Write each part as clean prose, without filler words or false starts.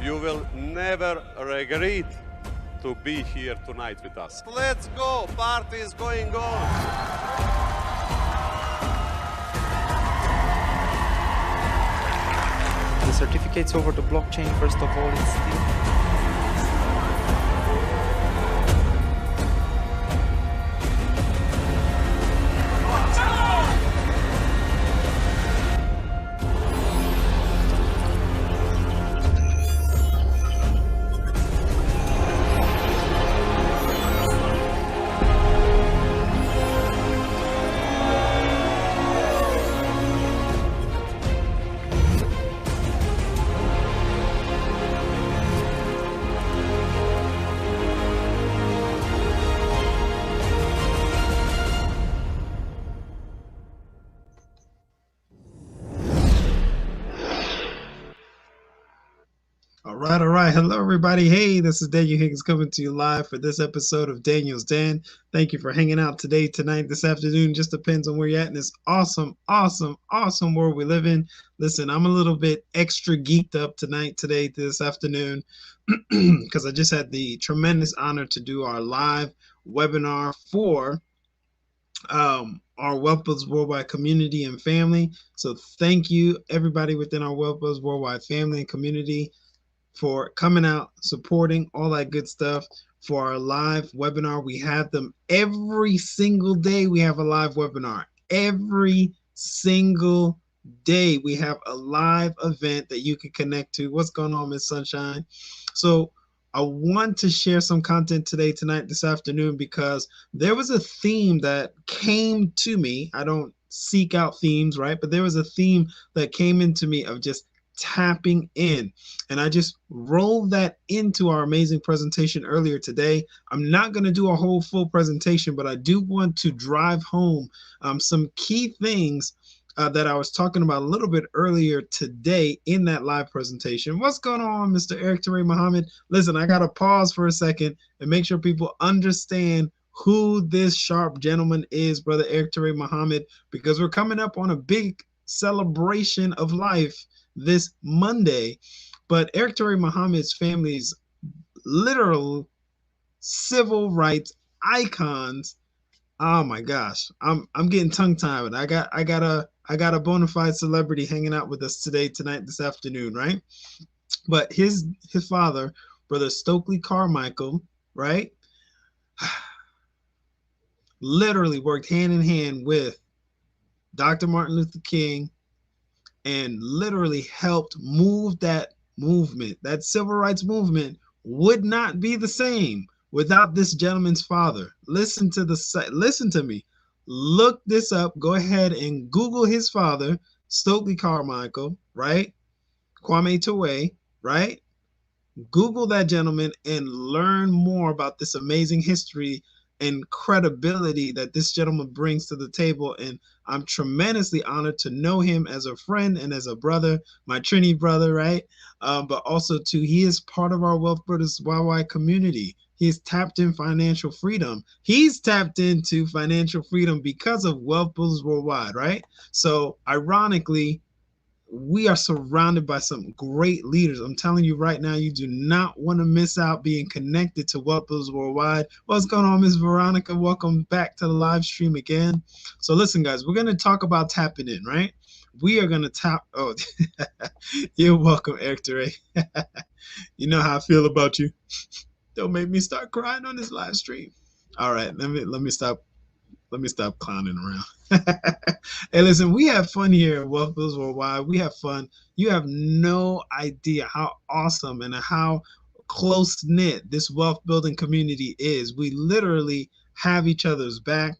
You will never regret to be here tonight with us. Let's go! Party is going on! The certificates over the blockchain, first of all, it's still All right. Hello, everybody. Hey, this is Daniel Higgins coming to you live for this episode of Daniel's Den. Thank you for hanging out today, tonight, this afternoon. Just depends on where you're at in this awesome world we live in. Listen, I'm a little bit extra geeked up today, this afternoon, because I just had the tremendous honor to do our live webinar for our Wealth Builders Worldwide community and family. So thank you, everybody within our Wealth Builders Worldwide family and community, for coming out, supporting all that good stuff for our live webinar. We have them every single day. We have a live webinar every single day. We have a live event that you can connect to. What's going on, Miss Sunshine? So I want to share some content today, tonight, this afternoon, because there was a theme that came to me. I don't seek out themes, right? But there was a theme that came into me of just tapping in, and I just rolled that into our amazing presentation earlier today. I'm not going to do a whole full presentation, but I do want to drive home some key things that I was talking about a little bit earlier today in that live presentation. What's going on, Mr. Eric Teray Muhammad? Listen, I got to pause for a second and make sure people understand who this sharp gentleman is, Brother Eric Teray Muhammad, because we're coming up on a big celebration of life this Monday. But Eric Teray Muhammad's family's literal civil rights icons. Oh my gosh, I'm getting tongue tied. I got a bona fide celebrity hanging out with us today, tonight, this afternoon, right? But his father, Brother Stokely Carmichael, right, literally worked hand in hand with Dr. Martin Luther King, and literally helped move that movement. That civil rights movement would not be the same without this gentleman's father. Listen to me. Look this up. Go ahead and Google his father, Stokely Carmichael, right? Kwame Ture, right? Google that gentleman and learn more about this amazing history and credibility that this gentleman brings to the table. And I'm tremendously honored to know him as a friend and as a brother, my Trini brother, right? But also too, he is part of our Wealth Builders Worldwide community. He's tapped in financial freedom. He's tapped into financial freedom because of Wealth Builders Worldwide, right? So ironically, we are surrounded by some great leaders. I'm telling you right now, you do not want to miss out being connected to Wealth Builders Worldwide. What's going on, Miss Veronica? Welcome back to the live stream again. So listen, guys, we're going to talk about tapping in, right? We are going to tap. Oh, you're welcome, Eric Teray. You know how I feel about you. Don't make me start crying on this live stream. All right, let me stop clowning around. Hey, listen, we have fun here at Wealth Builders Worldwide. We have fun. You have no idea how awesome and how close knit this wealth building community is. We literally have each other's back,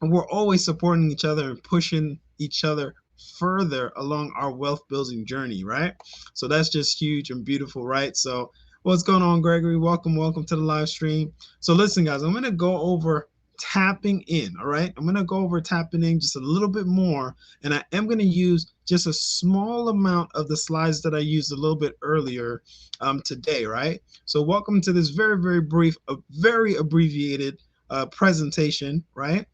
and we're always supporting each other and pushing each other further along our wealth building journey, right? So that's just huge and beautiful, right? So what's going on, Gregory? Welcome to the live stream. So listen, guys, I'm going to go over tapping in. All right, I'm going to go over tapping in just a little bit more, and I am going to use just a small amount of the slides that I used a little bit earlier today, right? So welcome to this very brief, very abbreviated presentation, right?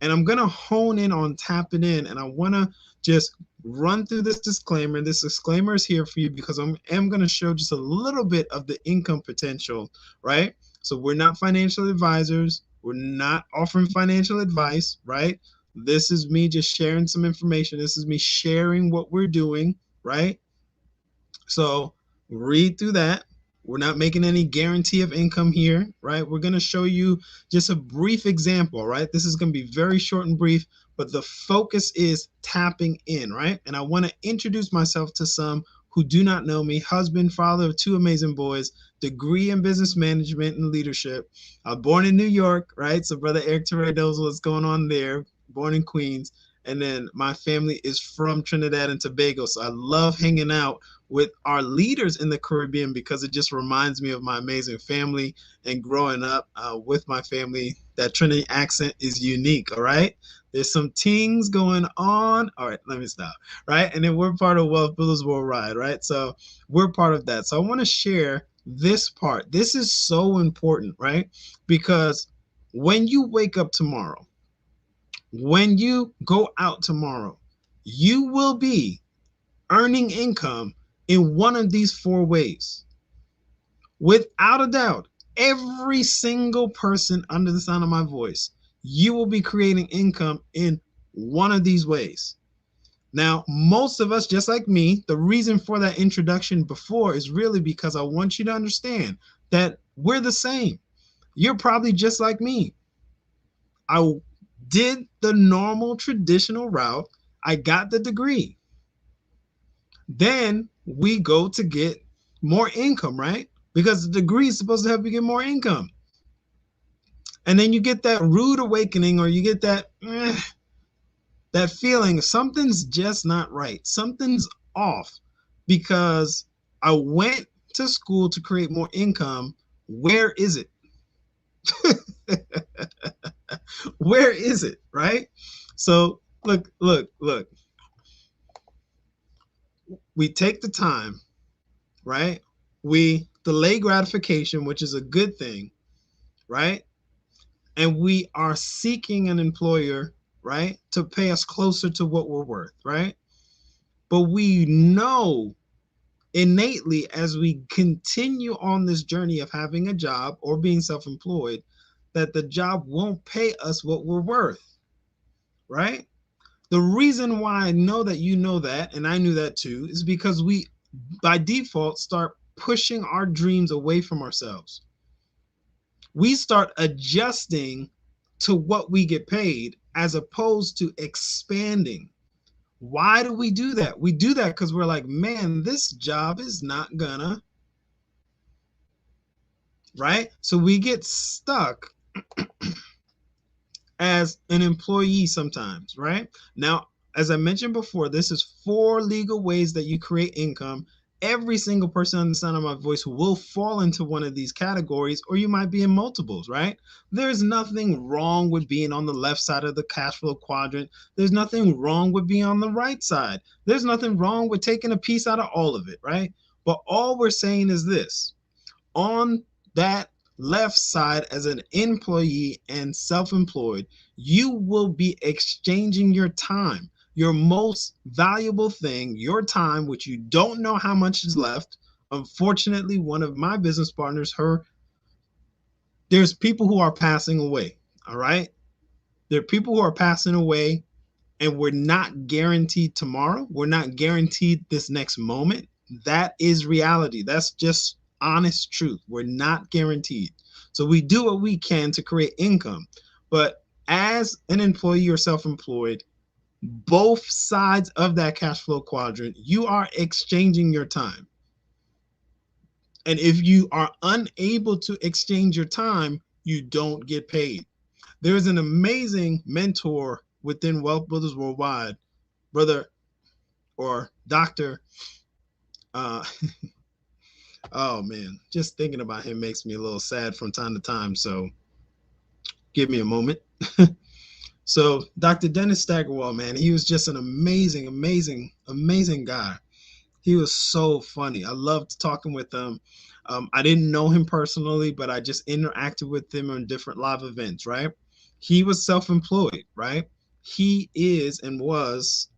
And I'm going to hone in on tapping in, and I want to just run through this disclaimer. This disclaimer is here for you because I am going to show just a little bit of the income potential, right? So we're not financial advisors. We're not offering financial advice, right? This is me just sharing some information. This is me sharing what we're doing, right? So read through that. We're not making any guarantee of income here, right? We're going to show you just a brief example, right? This is going to be very short and brief, but the focus is tapping in, right? And I want to introduce myself to some who do not know me. Husband, father of 2 amazing boys, degree in business management and leadership. Born in New York, right? So Brother Eric Teray knows what's going on there. Born in Queens. And then my family is from Trinidad and Tobago. So I love hanging out with our leaders in the Caribbean because it just reminds me of my amazing family and growing up with my family. That Trinity accent is unique, all right? There's some things going on. All right, let me stop, right? And then we're part of Wealth Builders Worldwide, right? So we're part of that. So I want to share this part. This is so important, right? Because when you wake up tomorrow, when you go out tomorrow, you will be earning income in one of these 4 ways. Without a doubt, every single person under the sound of my voice, you will be creating income in one of these ways. Now, most of us, just like me, the reason for that introduction before is really because I want you to understand that we're the same. You're probably just like me. I did the normal traditional route. I got the degree. Then we go to get more income, right? Because the degree is supposed to help you get more income. And then you get that rude awakening, or you get that that feeling something's just not right. Something's off because I went to school to create more income. Where is it? Where is it, right? So look. We take the time, right? We delay gratification, which is a good thing, right? And we are seeking an employer, right, to pay us closer to what we're worth, right? But we know innately as we continue on this journey of having a job or being self-employed that the job won't pay us what we're worth, right? The reason why I know that you know that, and I knew that too, is because we, by default, start pushing our dreams away from ourselves. We start adjusting to what we get paid as opposed to expanding. Why do we do that? We do that because we're like, man, this job is not gonna, right? So we get stuck as an employee sometimes, right? Now, as I mentioned before, this is 4 legal ways that you create income. Every single person on the sound of my voice will fall into one of these categories, or you might be in multiples, right? There's nothing wrong with being on the left side of the cash flow quadrant. There's nothing wrong with being on the right side. There's nothing wrong with taking a piece out of all of it, right? But all we're saying is this: on that left side as an employee and self-employed, you will be exchanging your time, your most valuable thing, your time, which you don't know how much is left. Unfortunately, one of my business partners, there's people who are passing away. All right. There are people who are passing away, and we're not guaranteed tomorrow. We're not guaranteed this next moment. That is reality. That's just honest truth. We're not guaranteed. So we do what we can to create income. But as an employee or self-employed, both sides of that cash flow quadrant, you are exchanging your time. And if you are unable to exchange your time, you don't get paid. There's an amazing mentor within Wealth Builders Worldwide, brother or doctor. Oh man, just thinking about him makes me a little sad from time to time. So give me a moment. So Dr. Dennis Staggerwell, man, he was just an amazing, amazing, amazing guy. He was so funny. I loved talking with him. I didn't know him personally, but I just interacted with him on different live events, right? He was self-employed, right? He is and was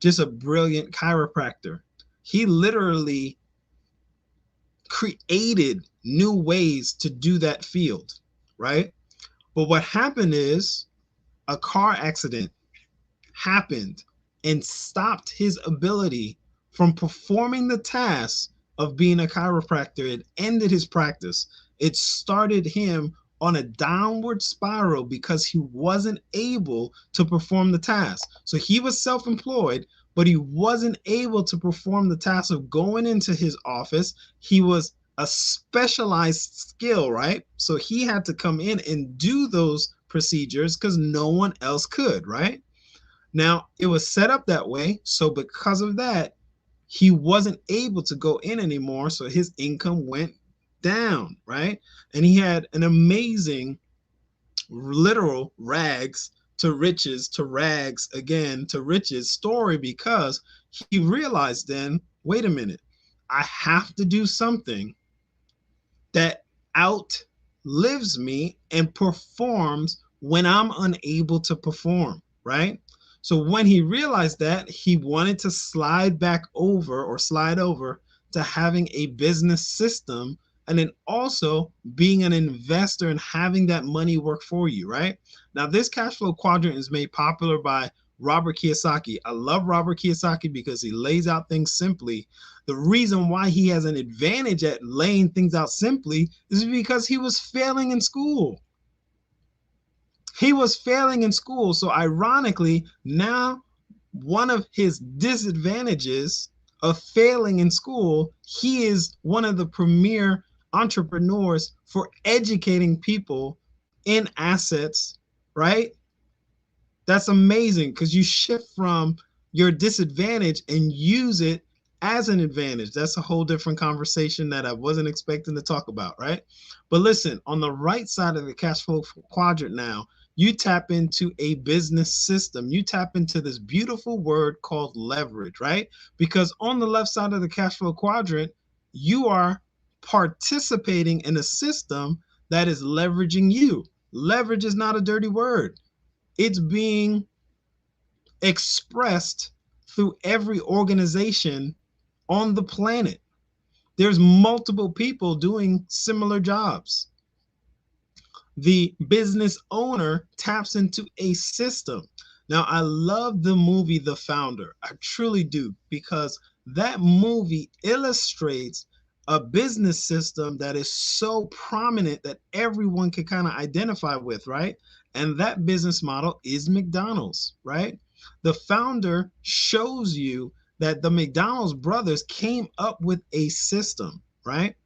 just a brilliant chiropractor. He literally created new ways to do that field, right? But what happened is a car accident happened and stopped his ability from performing the task of being a chiropractor. It ended his practice. It started him on a downward spiral because he wasn't able to perform the task. So he was self-employed, but he wasn't able to perform the task of going into his office. He was a specialized skill, right? So he had to come in and do those procedures because no one else could, right? Now, it was set up that way. So because of that, he wasn't able to go in anymore. So his income went down, right? And he had an amazing literal rags to riches to rags again to riches story, because he realized then, wait a minute, I have to do something that outlives me and performs when I'm unable to perform, right? So when he realized that, he wanted to slide over to having a business system, and then also being an investor and having that money work for you, right? Now, this cash flow quadrant is made popular by Robert Kiyosaki. I love Robert Kiyosaki because he lays out things simply. The reason why he has an advantage at laying things out simply is because he was failing in school. He was failing in school. So ironically, now one of his disadvantages of failing in school, he is one of the premier entrepreneurs for educating people in assets, right? That's amazing, because you shift from your disadvantage and use it as an advantage. That's a whole different conversation that I wasn't expecting to talk about, right? But listen, on the right side of the cash flow quadrant now, you tap into a business system. You tap into this beautiful word called leverage, right? Because on the left side of the cash flow quadrant, you are participating in a system that is leveraging you. Leverage is not a dirty word. It's being expressed through every organization on the planet. There's multiple people doing similar jobs. The business owner taps into a system. Now, I love the movie The Founder. I truly do, because that movie illustrates a business system that is so prominent that everyone can kind of identify with, right? And that business model is McDonald's, right? The Founder shows you that the McDonald's brothers came up with a system, right?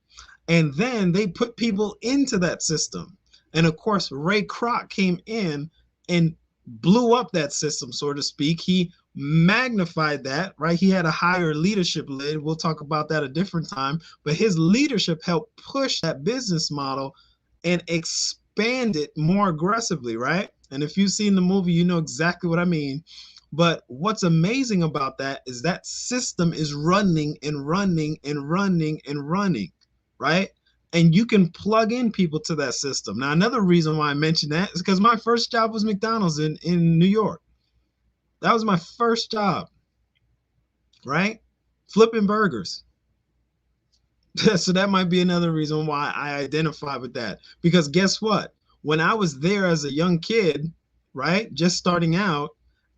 And then they put people into that system. And of course, Ray Kroc came in and blew up that system, so to speak. He magnified that, right? He had a higher leadership lid. We'll talk about that a different time. But his leadership helped push that business model and expand it more aggressively, right? And if you've seen the movie, you know exactly what I mean. But what's amazing about that is that system is running and running and running and running, right? and you can plug in people to that system. Now, another reason why I mentioned that is because my first job was McDonald's in New York. That was my first job, right? Flipping burgers. So that might be another reason why I identify with that. Because guess what? When I was there as a young kid, right, just starting out,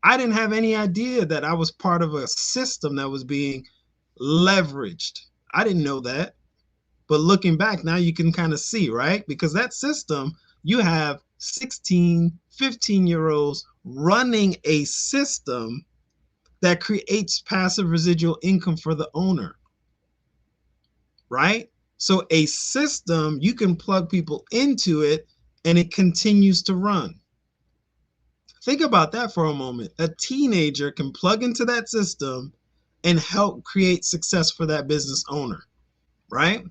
I didn't have any idea that I was part of a system that was being leveraged. I didn't know that. But looking back now, you can kind of see, right? Because that system, you have 16, 15-year-olds running a system that creates passive residual income for the owner, right? So a system, you can plug people into it and it continues to run. Think about that for a moment. A teenager can plug into that system and help create success for that business owner, right?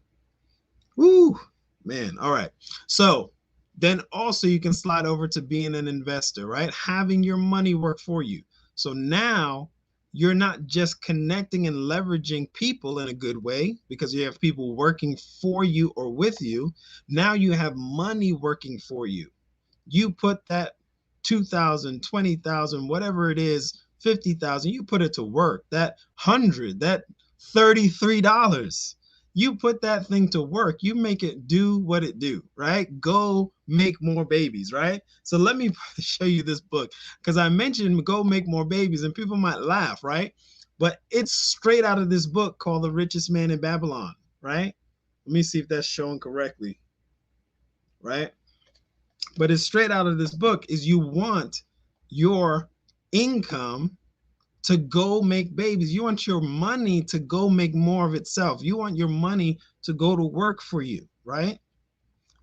Woo, man. All right. So then also you can slide over to being an investor, right? Having your money work for you. So now you're not just connecting and leveraging people in a good way because you have people working for you or with you. Now you have money working for you. You put that 2,000, 20,000, whatever it is, 50,000, you put it to work. That 100, that $33. You put that thing to work, you make it do what it do, right? Go make more babies, right? So let me show you this book because I mentioned Go Make More Babies and people might laugh, right? But it's straight out of this book called The Richest Man in Babylon, right? Let me see if that's shown correctly, right? But it's straight out of this book is you want your income to go make babies. You want your money to go make more of itself. You want your money to go to work for you, right?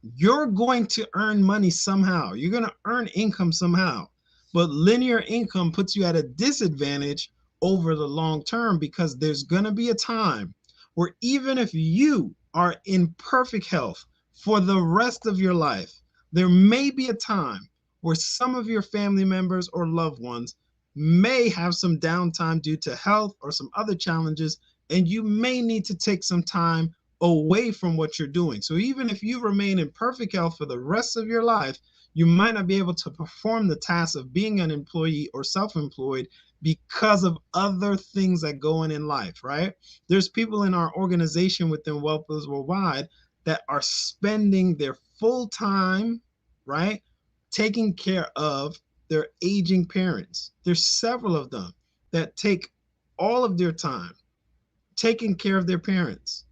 You're going to earn money somehow. You're going to earn income somehow. But linear income puts you at a disadvantage over the long term because there's going to be a time where even if you are in perfect health for the rest of your life, there may be a time where some of your family members or loved ones may have some downtime due to health or some other challenges, and you may need to take some time away from what you're doing. So even if you remain in perfect health for the rest of your life, you might not be able to perform the task of being an employee or self-employed because of other things that go on in life, right? There's people in our organization within Wealth Builders Worldwide that are spending their full time, right, taking care of their aging parents. There's several of them that take all of their time taking care of their parents.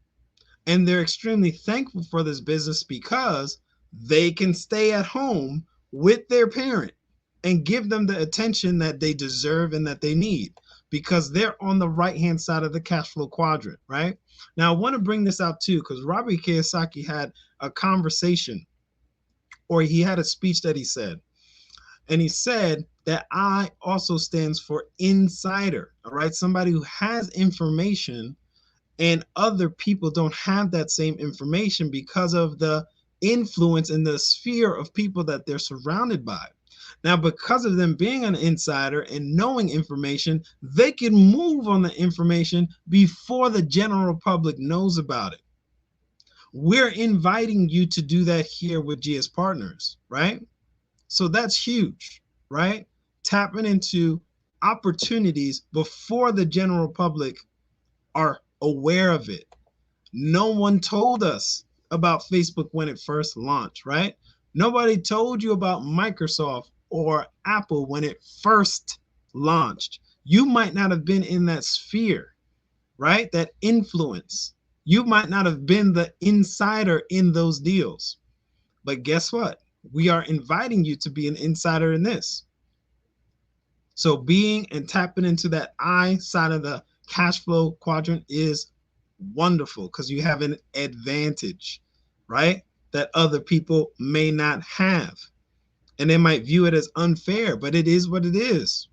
And they're extremely thankful for this business because they can stay at home with their parent and give them the attention that they deserve and that they need because they're on the right-hand side of the cash flow quadrant, right? Now, I want to bring this out too because Robert Kiyosaki had a conversation or he had a speech that he said. And he said that I also stands for insider, all right? Somebody who has information and other people don't have that same information because of the influence in the sphere of people that they're surrounded by. Now, because of them being an insider and knowing information, they can move on the information before the general public knows about it. We're inviting you to do that here with GS Partners, right? So that's huge, right? Tapping into opportunities before the general public are aware of it. No one told us about Facebook when it first launched, right? Nobody told you about Microsoft or Apple when it first launched. You might not have been in that sphere, right? That influence. You might not have been the insider in those deals. But guess what? We are inviting you to be an insider in this. So being and tapping into that I side of the cash flow quadrant is wonderful because you have an advantage, right? That other people may not have. And they might view it as unfair, but it is what it is.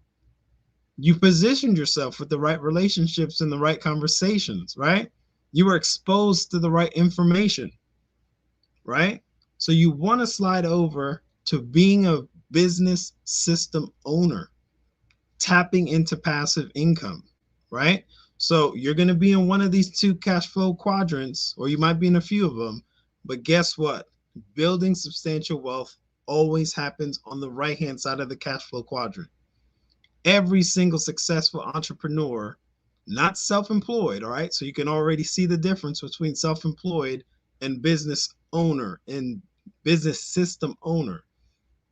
You positioned yourself with the right relationships and the right conversations, right? You were exposed to the right information, right? So you want to slide over to being a business system owner, tapping into passive income, right? So you're going to be in one of these two cash flow quadrants, or you might be in a few of them, But guess what? Building substantial wealth always happens on the right-hand side of the cash flow quadrant. Every single successful entrepreneur, not self-employed, all right? So you can already see the difference between self-employed and business owner and business system owner.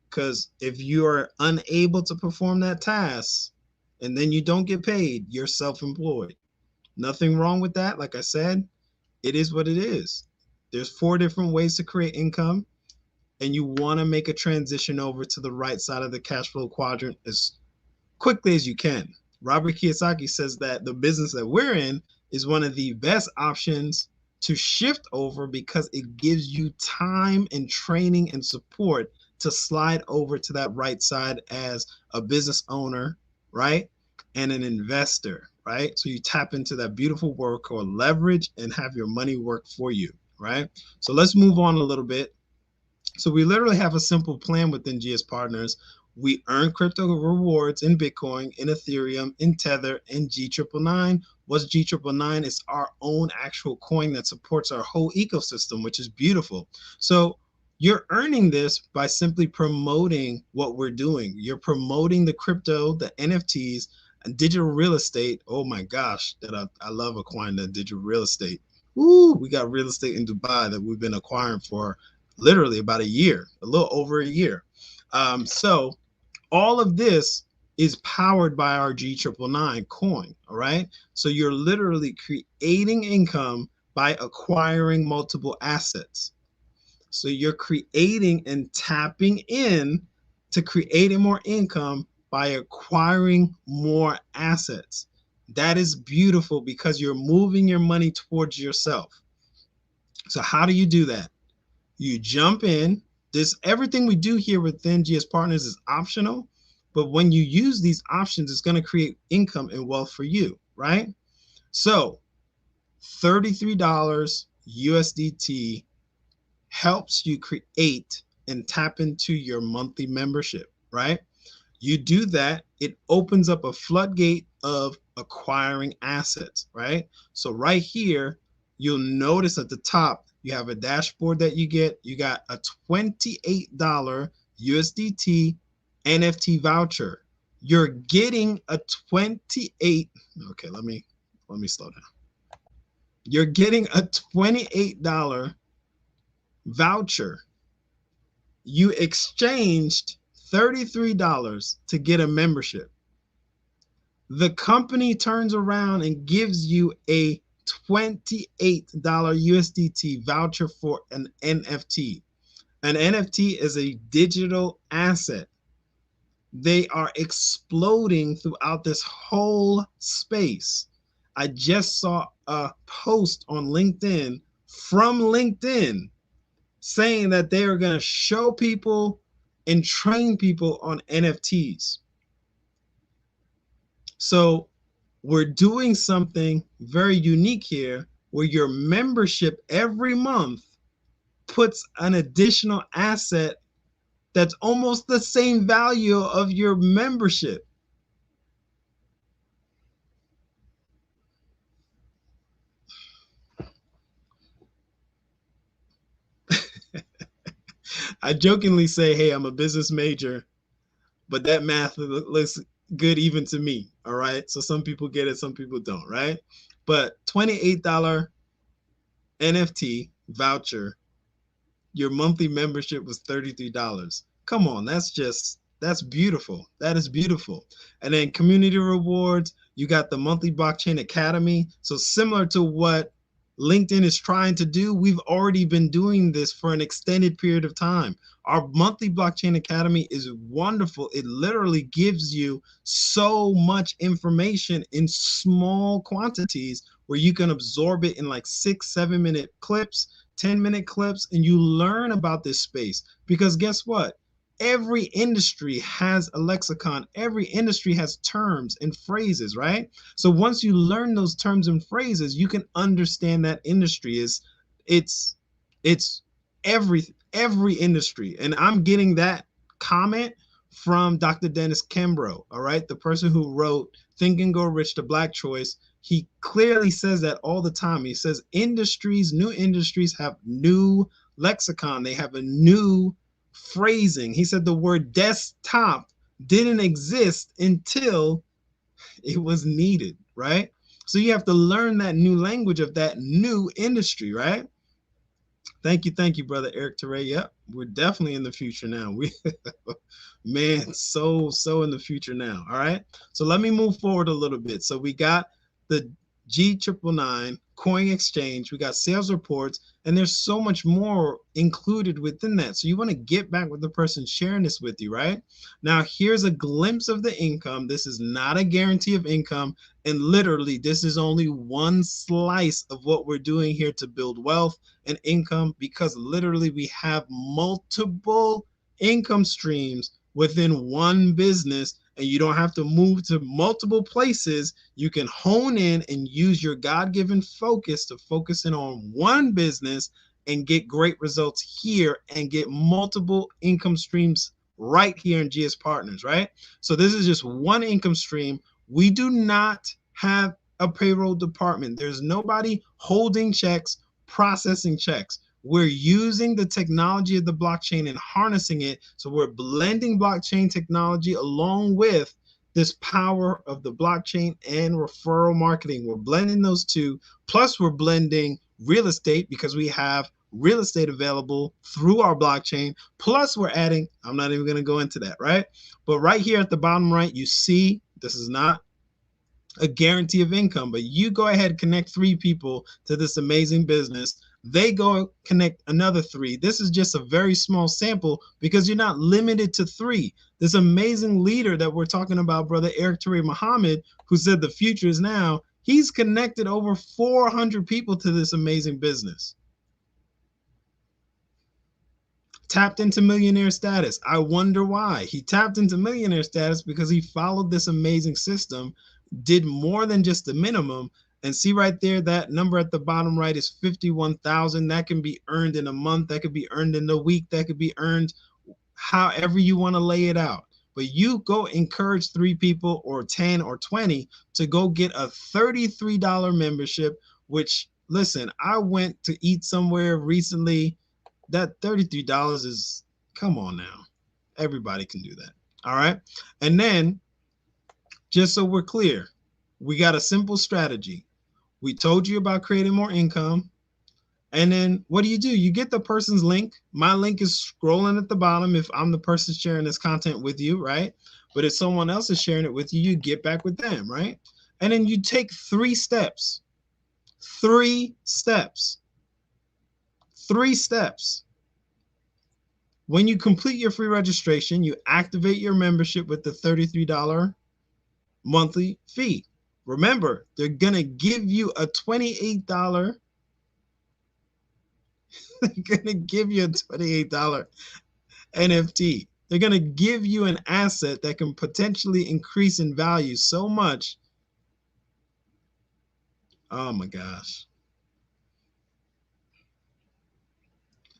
Because if you are unable to perform that task and then you don't get paid, you're self-employed. Nothing wrong with that. Like I said, it is what it is. There's 4 different ways to create income, and you want to make a transition over to the right side of the cash flow quadrant as quickly as you can. Robert Kiyosaki says that the business that we're in is one of the best options to shift over because it gives you time and training and support to slide over to that right side as a business owner, right? And an investor, right? So you tap into that beautiful word called leverage and have your money work for you, right? So let's move on a little bit. So we literally have a simple plan within GS Partners. We earn crypto rewards in Bitcoin, in Ethereum, in Tether, in G999. What's G999? It's our own actual coin that supports our whole ecosystem, which is beautiful. So you're earning this by simply promoting what we're doing. You're promoting the crypto, the NFTs, and digital real estate. Oh my gosh, that I love acquiring that digital real estate. Woo, we got real estate in Dubai that we've been acquiring for literally about a year, a little over a year. So all of this is powered by our G999 coin, all right? So you're literally creating income by acquiring multiple assets. So you're creating and tapping in to creating more income by acquiring more assets. That is beautiful because you're moving your money towards yourself. So how do you do that? You jump in. Everything we do here within GS Partners is optional, but when you use these options, it's going to create income and wealth for you, right? So $33 USDT helps you create and tap into your monthly membership, right? You do that, it opens up a floodgate of acquiring assets, right? So right here, you'll notice at the top, you have a dashboard that you get. You got a $28 USDT NFT voucher. You're getting a 28. Okay, let me slow down. You're getting a $28 voucher. You exchanged $33 to get a membership. The company turns around and gives you a $28 USDT voucher for an NFT. An NFT is a digital asset. They are exploding throughout this whole space. I just saw a post on LinkedIn from LinkedIn saying that they are going to show people and train people on NFTs. So we're doing something very unique here where your membership every month puts an additional asset that's almost the same value of your membership. I jokingly say, hey, I'm a business major, but that math looks good even to me, all right? So some people get it, some people don't, right? But $28 NFT voucher, your monthly membership was $33. Come on, that's beautiful. That is beautiful. And then community rewards, you got the monthly blockchain academy. So similar to what LinkedIn is trying to do, we've already been doing this for an extended period of time. Our monthly blockchain academy is wonderful. It literally gives you so much information in small quantities where you can absorb it in like 6-7 minute clips, 10-minute clips, and you learn about this space. Because guess what? Every industry has a lexicon. Every industry has terms and phrases, right? So once you learn those terms and phrases, you can understand that industry it's every industry. And I'm getting that comment from Dr. Dennis Kimbro, all right? The person who wrote Think and Grow Rich, the Black Choice, he clearly says that all the time. He says new industries have new lexicon. They have a new phrasing. He said the word desktop didn't exist until it was needed, right? So you have to learn that new language of that new industry, right? Thank you, brother Eric Teray. Yep, we're definitely in the future now. We, man, so in the future now. All right. So let me move forward a little bit. So we got the G999 coin exchange. We got sales reports, and there's so much more included within that. So you want to get back with the person sharing this with you, right? Now, here's a glimpse of the income. This is not a guarantee of income. And literally, this is only one slice of what we're doing here to build wealth and income, because literally we have multiple income streams within one business, and you don't have to move to multiple places. You can hone in and use your God-given focus to focus in on one business and get great results here and get multiple income streams right here in GS Partners, right? So this is just one income stream. We do not have a payroll department. There's nobody holding checks, processing checks. We're using the technology of the blockchain and harnessing it. So we're blending blockchain technology along with this power of the blockchain and referral marketing. We're blending those two. Plus, we're blending real estate because we have real estate available through our blockchain. Plus, we're adding, I'm not even going to go into that, right? But right here at the bottom right, you see this is not a guarantee of income, but you go ahead, connect 3 people to this amazing business. They go connect another 3. This is just a very small sample because you're not limited to 3. This amazing leader that we're talking about, brother Eric Teray Muhammad, who said the future is now, he's connected over 400 people to this amazing business. Tapped into millionaire status. I wonder why. He tapped into millionaire status because he followed this amazing system, did more than just the minimum. And see right there, that number at the bottom right is 51,000. That can be earned in a month. That could be earned in a week. That could be earned however you want to lay it out. But you go encourage 3 people or 10 or 20 to go get a $33 membership, which, listen, I went to eat somewhere recently. That $33 is, come on now. Everybody can do that. All right. And then, just so we're clear, we got a simple strategy. We told you about creating more income. And then what do? You get the person's link. My link is scrolling at the bottom if I'm the person sharing this content with you, right? But if someone else is sharing it with you, you get back with them, right? And then you take 3 steps. 3 steps. 3 steps. When you complete your free registration, you activate your membership with the $33 monthly fee. Remember, they're going to give you a $28. They're going to give you a $28 NFT. They're going to give you an asset that can potentially increase in value so much. Oh my gosh.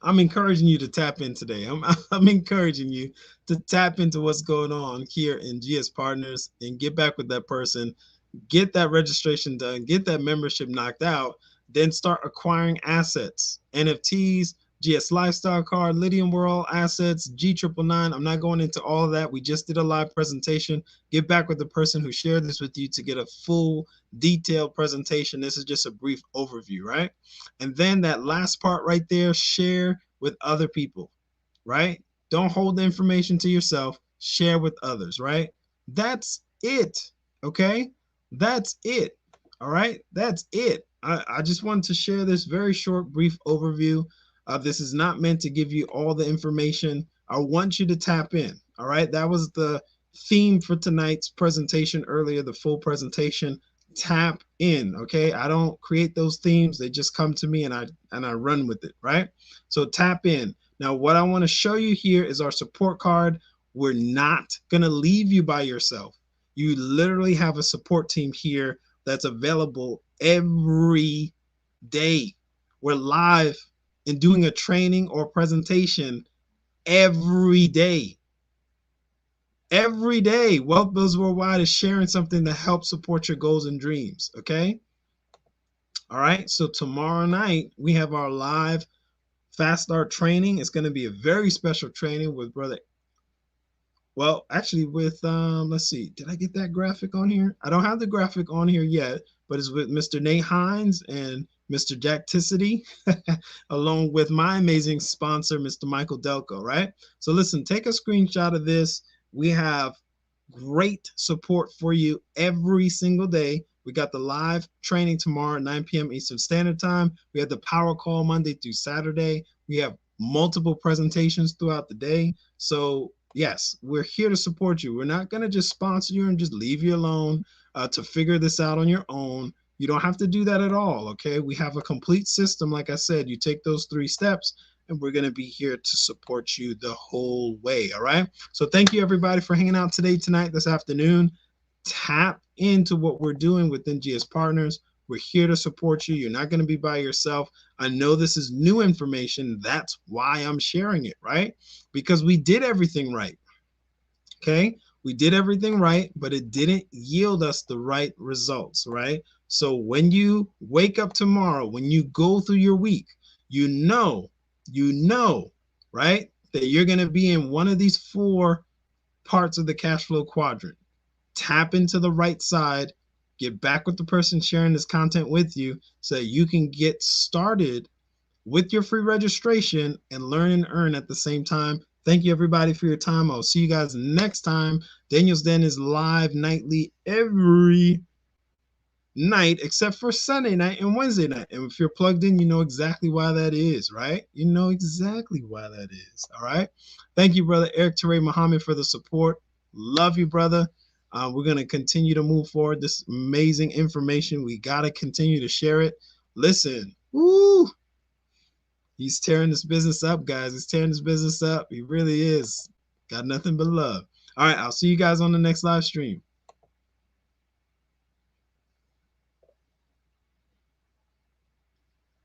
I'm encouraging you to tap in today. I'm encouraging you to tap into what's going on here in GS Partners and get back with that person, get that registration done, get that membership knocked out, then start acquiring assets, NFTs, GS Lifestyle Card, Lydium World assets, G999. I'm not going into all of that. We just did a live presentation. Get back with the person who shared this with you to get a full detailed presentation. This is just a brief overview, right? And then that last part right there, share with other people, right? Don't hold the information to yourself. Share with others, right? That's it, okay? That's it, all right? That's it. I just wanted to share this very short, brief overview. This is not meant to give you all the information. I want you to tap in, all right? That was the theme for tonight's presentation earlier, the full presentation. Tap in, okay? I don't create those themes. They just come to me and I run with it, right? So tap in. Now, what I want to show you here is our support card. We're not going to leave you by yourself. You literally have a support team here that's available every day. We're live and doing a training or presentation every day. Every day, Wealth Builds Worldwide is sharing something to help support your goals and dreams. Okay. All right. So tomorrow night, we have our live Fast Start training. It's going to be a very special training with Brother. Well, actually, with let's see, did I get that graphic on here? I don't have the graphic on here yet, but it's with Mr. Nate Hines and Mr. Jack Tissity, along with my amazing sponsor, Mr. Michael Delco, right? So listen, take a screenshot of this. We have great support for you every single day. We got the live training tomorrow at 9 p.m. Eastern Standard Time. We have the power call Monday through Saturday. We have multiple presentations throughout the day. So yes, we're here to support you. We're not going to just sponsor you and just leave you alone to figure this out on your own. You don't have to do that at all, okay? We have a complete system. Like I said, you take those 3 steps, and we're going to be here to support you the whole way, all right? So thank you, everybody, for hanging out today, tonight, this afternoon. Tap into what we're doing with NGS Partners. We're here to support you. You're not going to be by yourself. I know this is new information. That's why I'm sharing it, right? Because we did everything right, okay? We did everything right, but it didn't yield us the right results, right? So when you wake up tomorrow, when you go through your week, you know, right, that you're going to be in one of these 4 parts of the cash flow quadrant. Tap into the right side, get back with the person sharing this content with you so that you can get started with your free registration and learn and earn at the same time. Thank you, everybody, for your time. I'll see you guys next time. Daniel's Den is live nightly every night except for Sunday night and Wednesday night. And if you're plugged in, you know exactly why that is, right? You know exactly why that is. All right. Thank you, brother Eric Teray Muhammad, for the support. Love you, brother. We're going to continue to move forward. This amazing information, we got to continue to share it. Listen, woo, he's tearing this business up, guys. He's tearing this business up. He really is. Got nothing but love. All right, I'll see you guys on the next live stream.